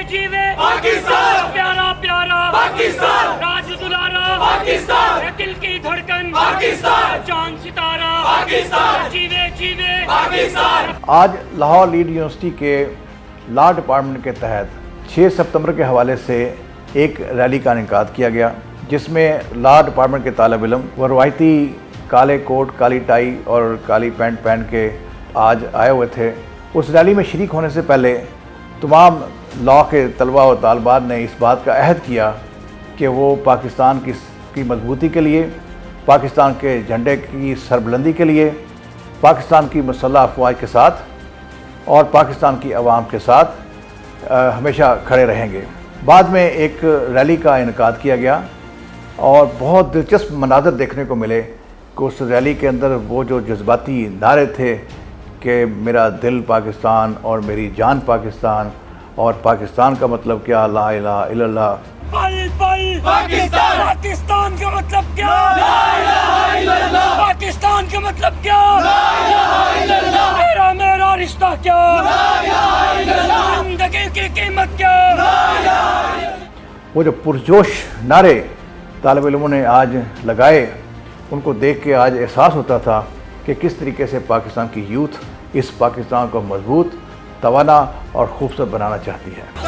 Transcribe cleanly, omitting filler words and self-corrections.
जीवे पाकिस्तान, प्यारा प्यारा पाकिस्तान, राज दुलारा पाकिस्तान, दिल की धड़कन पाकिस्तान, चांद सितारा पाकिस्तान, जीवे जीवे पाकिस्तान। आज लाहौर लीड यूनिवर्सिटी के लॉ डिपार्टमेंट के तहत 6 सितंबर के हवाले से एक रैली का इनेकाद किया गया, जिसमें लॉ डिपार्टमेंट के तालिब इल्म वो रवायती काले कोट, काली टाई और काली पैंट पहन के आज आए हुए थे। उस रैली में शरीक होने से पहले तमाम लॉ के तलबा और तालबात ने इस बात का अहद किया कि वो पाकिस्तान की मजबूती के लिए, पाकिस्तान के झंडे की सरबुलंदी के लिए, पाकिस्तान की मुसल्लह अफवाज के साथ और पाकिस्तान की आवाम के साथ हमेशा खड़े रहेंगे। बाद में एक रैली का इनेकाद किया गया और बहुत दिलचस्प मनाज़र देखने को मिले कि उस रैली के अंदर वो जो जज्बाती नारे थे कि मेरा दिल पाकिस्तान और मेरी जान पाकिस्तान और पाकिस्तान का मतलब क्या, ला इलाहा इल्लल्लाह, पाकिस्तान, पाकिस्तान का मतलब क्या, ला इलाहा इल्लल्लाह, पाकिस्तान का मतलब क्या, ला इलाहा इल्लल्लाह, मेरा मेरा रिश्ता क्या, ला इलाहा इल्लल्लाह, जिंदगी की कीमत क्या, ला इलाहा इल्लल्लाह। वो जो पुरजोश नारे तालिब इल्मों ने आज लगाए, उनको देख के आज एहसास होता था कि किस तरीके से पाकिस्तान की यूथ इस पाकिस्तान को मजबूत, तवाना और खूबसूरत बनाना चाहती है।